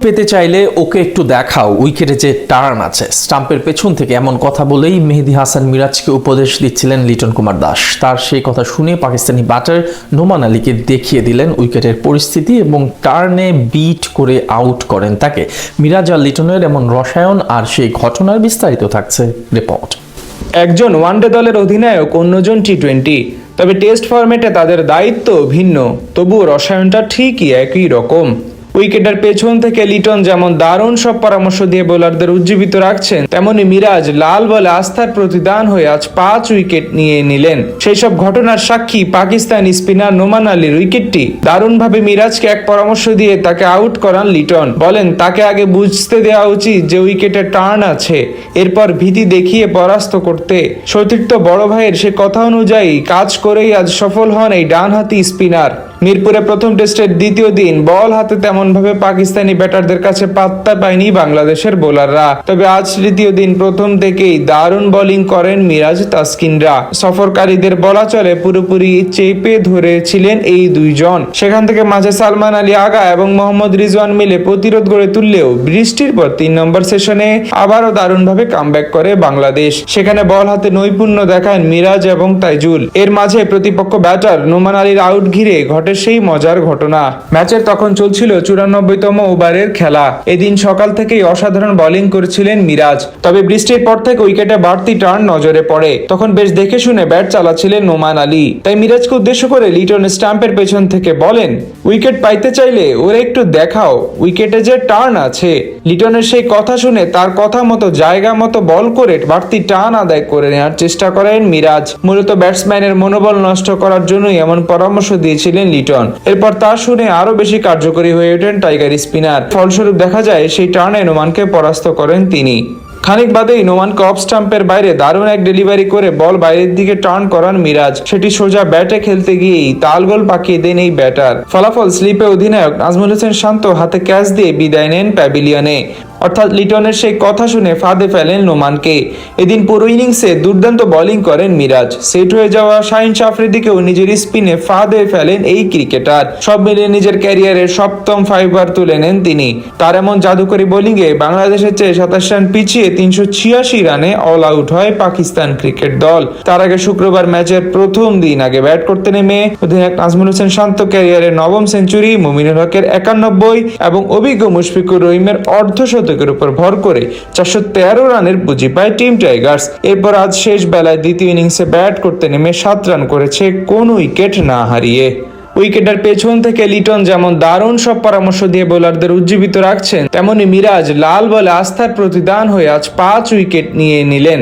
পেতে চাইলে ওকে একটু দেখাও, উইকেটে যে টার্ন আছে। স্টাম্পের পেছন থেকে এমন কথা বলেই মেহেদী হাসান মিরাজকে উপদেশ দিচ্ছিলেন লিটন কুমার দাস। তার সেই কথা শুনে পাকিস্তানি ব্যাটার নোমান আলীকে দেখিয়ে দিলেন উইকেটের পরিস্থিতি এবং টার্নে বিট করে আউট করেন তাকে। মিরাজ আর লিটনের এমন রসায়ন আর সেই ঘটনার বিস্তারিত থাকছে রিপোর্ট। একজন ওয়ানডে দলের অধিনায়ক, অন্যজন টি-20। তবে টেস্ট ফরম্যাটে তাদের দায়িত্ব ভিন্ন, তবুও রসায়নটা ঠিকই একই রকম। উইকেটের পেছন থেকে লিটন যেমন দারুণ সব পরামর্শ দিয়ে বোলারদের উজ্জীবিত রাখছেন, তেমনি মিরাজ লাল বলে আস্থার প্রতিদান হয়ে আজ 5 উইকেট নিয়ে নিলেন। সেই সব ঘটনার সাক্ষী পাকিস্তানি স্পিনার নোমান আলীর উইকেটটি। দারুণভাবে মিরাজকে এক পরামর্শ দিয়ে তাকে আউট করান লিটন। বলেন তাকে আগে বুঝতে দেওয়া উচিত যে উইকেটে টার্ন আছে, এরপর ভীতি দেখিয়ে পরাস্ত করতে। সতীর্থ বড় ভাইয়ের সে কথা অনুযায়ী কাজ করেই আজ সফল হন এই ডানহাতি স্পিনার। মিরপুরে প্রথম টেস্টের দ্বিতীয় দিন বল হাতে তেমন ভাবে পাকিস্তানি ব্যাটারদের কাছে পাত্তা পায়নি বাংলাদেশের বোলাররা। তবে আজ তৃতীয় দিন প্রথম থেকেই দারুণ বোলিং করেন মিরাজ তাসকিনরা। সফরকারীদের বলা চলে পুরোপুরি চেপে ধরেছিলেন এই দুইজন। সেখান থেকে মাঝে সালমান আলী আগা এবং মোহাম্মদ রিজওয়ান মিলে প্রতিরোধ গড়ে তুললেও বৃষ্টির পর 3 নম্বর সেশনে আবারও দারুণভাবে কামব্যাক করে বাংলাদেশ। সেখানে বল হাতে নৈপুণ্য দেখান মিরাজ এবং তাইজুল। এর মাঝে প্রতিপক্ষ ব্যাটার নোমান আলীর আউট ঘিরে ঘটে সেই মজার ঘটনা। ম্যাচের তখন চলছিল 94তম ওভারের খেলা। এদিন সকাল থেকেই অসাধারণ বোলিং করেছিলেন মিরাজ। তবে বৃষ্টির পর থেকে উইকেটে বাড়তি টার্ন নজরে পড়ে। তখন বেশ দেখে শুনে ব্যাট চালাচ্ছিলেন নোমান আলী। তাই মিরাজকে উদ্দেশ্য করে লিটন স্টাম্পের পেছন থেকে বলেন, উইকেট পাইতে চাইলে ওরা একটু দেখাও, উইকেটে যে টার্ন আছে। লিটনের সেই কথা শুনে তার কথা মতো জায়গা মতো বল করে বাড়তি টার্ন আদায় করে নেওয়ার চেষ্টা করেন মিরাজ। মূলত ব্যাটসম্যানের মনোবল নষ্ট করার জন্যই এমন পরামর্শ দিয়েছিলেন লিটন। এরপর তা শুনে আরো বেশি কার্যকরী হয়ে ওঠেন টাইগার স্পিনার। ফলস্বরূপ দেখা যায় সেই টার্নে নোমানকে পরাস্ত করেন তিনি। খানিক বাদেই নোমানকে অফ স্টাম্পের বাইরে দারুণ এক ডেলিভারি করে বল বাইরের দিকে টার্ন করান মিরাজ। সেটি সোজা ব্যাটে খেলতে গিয়েই তালগোল পাকিয়ে দেন এই ব্যাটার। ফলাফল স্লিপে অধিনায়ক নাজমুল হোসেন শান্ত হাতে ক্যাচ দিয়ে বিদায় নেন প্যাভিলিয়নে। অর্থাৎ লিটনের সেই কথা শুনে ফাঁদে ফেলেন নোমানকে। এদিন পুরো ইনিংসে দুর্দান্ত বোলিং করেন মিরাজ। সেট হয়ে যাওয়া শাহিন আফ্রিদিকেও নিজের স্পিনে ফাঁদে ফেলেন এই ক্রিকেটার। সব মিলিয়ে নিজের ক্যারিয়ারের 7ম 5বার তুলে নেন তিনি। তার এমন জাদুকরী বোলিংয়ে বাংলাদেশের চেয়ে 27 রান পিছিয়ে 386 রানে অল আউট হয় পাকিস্তান ক্রিকেট দল। তার আগে শুক্রবার ম্যাচের প্রথম দিন আগে ব্যাট করতে নেমে অধিনায়ক নাজমুল হোসেন শান্ত ক্যারিয়ারের 9ম সেঞ্চুরি, মুমিনুল হকের 91 এবং অভিজ্ঞ মুশফিকুর রহিমের অর্ধশতকের উপর ভর করে 413 রানের পুঁজি পায় টিম টাইগার্স। এরপর আজ শেষ বেলায় দ্বিতীয় ইনিংসে ব্যাট করতে নেমে 7 রান করেছে কোন উইকেট না হারিয়ে। উইকেটের পেছন থেকে লিটন যেমন দারুণ সব পরামর্শ দিয়ে বোলারদের উজ্জীবিত রাখছেন, তেমনি মিরাজ লাল বলে আস্থার প্রতিদান হয়ে আজ 5 উইকেট নিয়ে নিলেন।